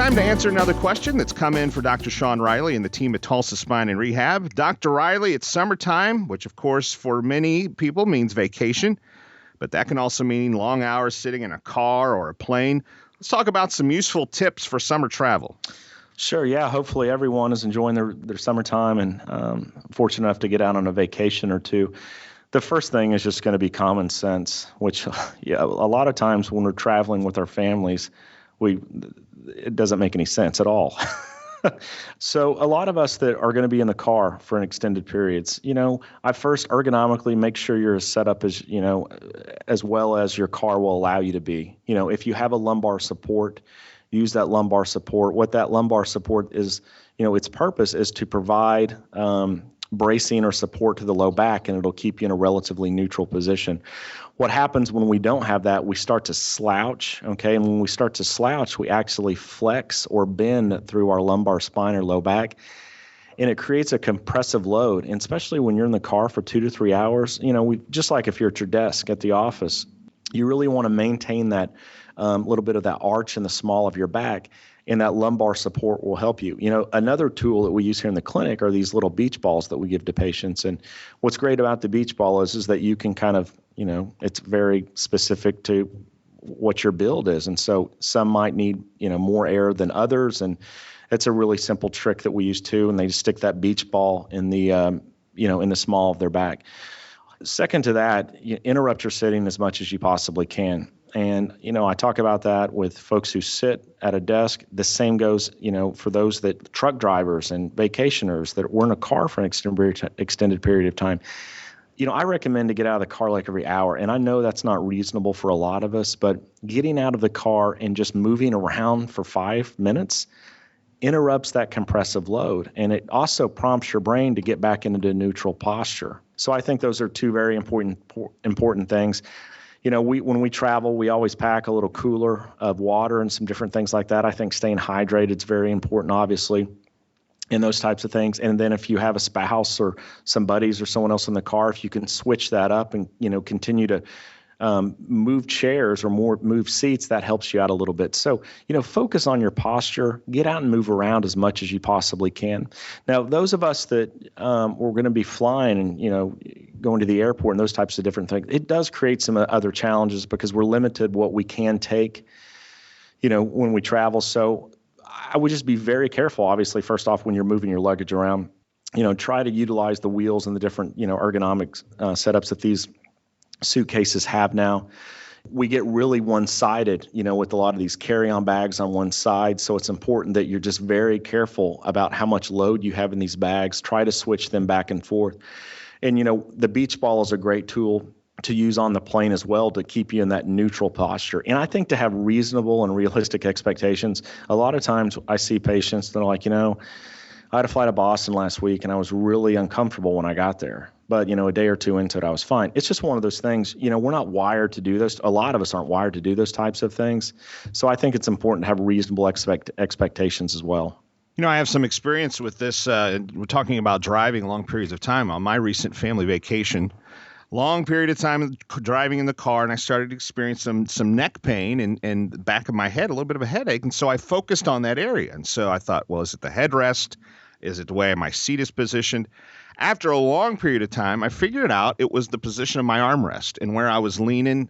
Time to answer another question that's come in for Dr. Sean Riley and the team at Tulsa Spine and Rehab. Dr. Riley, it's summertime, which of course for many people means vacation, but that can also mean long hours sitting in a car or a plane. Let's talk about some useful tips for summer travel. Sure, yeah. Hopefully everyone is enjoying their summertime and fortunate enough to get out on a vacation or two. The first thing is just going to be common sense, which a lot of times when we're traveling with our families, it doesn't make any sense at all. So a lot of us that are going to be in the car for an extended periods, I first ergonomically make sure you're set up as well as your car will allow you to be. If you have a lumbar support, use that lumbar support. What that lumbar support is, its purpose is to provide bracing or support to the low back, and it'll keep you in a relatively neutral position. What happens when we don't have that, we start to slouch, okay? And when we start to slouch, we actually flex or bend through our lumbar spine or low back, and it creates a compressive load. And especially when you're in the car for 2 to 3 hours, just like if you're at your desk at the office, you really want to maintain that little bit of that arch in the small of your back, and that lumbar support will help you. Another tool that we use here in the clinic are these little beach balls that we give to patients. And what's great about the beach ball is that you can kind of, it's very specific to what your build is. And so some might need, more air than others. And it's a really simple trick that we use too. And they just stick that beach ball in the, in the small of their back. Second to that, interrupt your sitting as much as you possibly can. And, I talk about that with folks who sit at a desk. The same goes, for those truck drivers and vacationers that were in a car for an extended period of time. I recommend to get out of the car like every hour. And I know that's not reasonable for a lot of us, but getting out of the car and just moving around for 5 minutes interrupts that compressive load. And it also prompts your brain to get back into neutral posture. So I think those are two very important things. When we travel, we always pack a little cooler of water and some different things like that. I think staying hydrated is very important, obviously, and those types of things. And then if you have a spouse or some buddies or someone else in the car, if you can switch that up and, continue to move chairs or move seats, that helps you out a little bit. So, focus on your posture, get out and move around as much as you possibly can. Now, those of us that we're going to be flying and, going to the airport and those types of different things, it does create some other challenges because we're limited what we can take, when we travel. So I would just be very careful, obviously, first off, when you're moving your luggage around, try to utilize the wheels and the different, ergonomic setups that these suitcases have now. We get really one-sided, with a lot of these carry-on bags on one side. So it's important that you're just very careful about how much load you have in these bags. Try to switch them back and forth. And, the beach ball is a great tool to use on the plane as well to keep you in that neutral posture. And I think to have reasonable and realistic expectations, a lot of times I see patients that are like, I had a flight to Boston last week and I was really uncomfortable when I got there. But, a day or two into it, I was fine. It's just one of those things, we're not wired to do this. A lot of us aren't wired to do those types of things. So I think it's important to have reasonable expectations as well. I have some experience with this. We're talking about driving long periods of time. On my recent family vacation, long period of time driving in the car, and I started to experience some neck pain and the back of my head, a little bit of a headache. And so I focused on that area. And so I thought, well, is it the headrest? Is it the way my seat is positioned? After a long period of time, I figured it out. It was the position of my armrest and where I was leaning.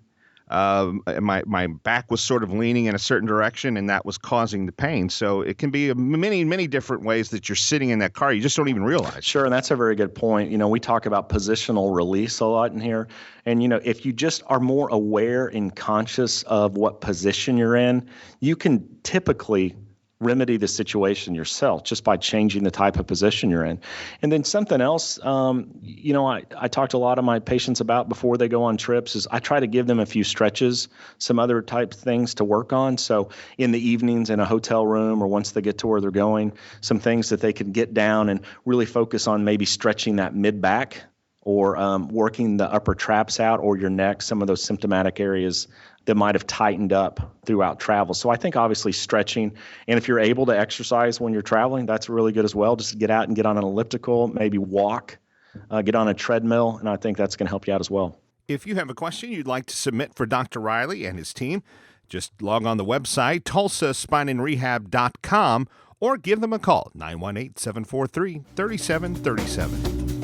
My back was sort of leaning in a certain direction, and that was causing the pain. So it can be many, many different ways that you're sitting in that car. You just don't even realize. Sure, and that's a very good point. We talk about positional release a lot in here. And, if you just are more aware and conscious of what position you're in, you can typically remedy the situation yourself just by changing the type of position you're in. And then something else, I talked to a lot of my patients about before they go on trips is I try to give them a few stretches, some other type things to work on. So in the evenings in a hotel room or once they get to where they're going, some things that they can get down and really focus on maybe stretching that mid-back or working the upper traps out or your neck, some of those symptomatic areas that might have tightened up throughout travel. So I think obviously stretching, and if you're able to exercise when you're traveling, that's really good as well. Just to get out and get on an elliptical, maybe walk, get on a treadmill, and I think that's going to help you out as well. If you have a question you'd like to submit for Dr. Riley and his team, Just log on the website, tulsaspineandrehab.com, or give them a call, 918-743-3737.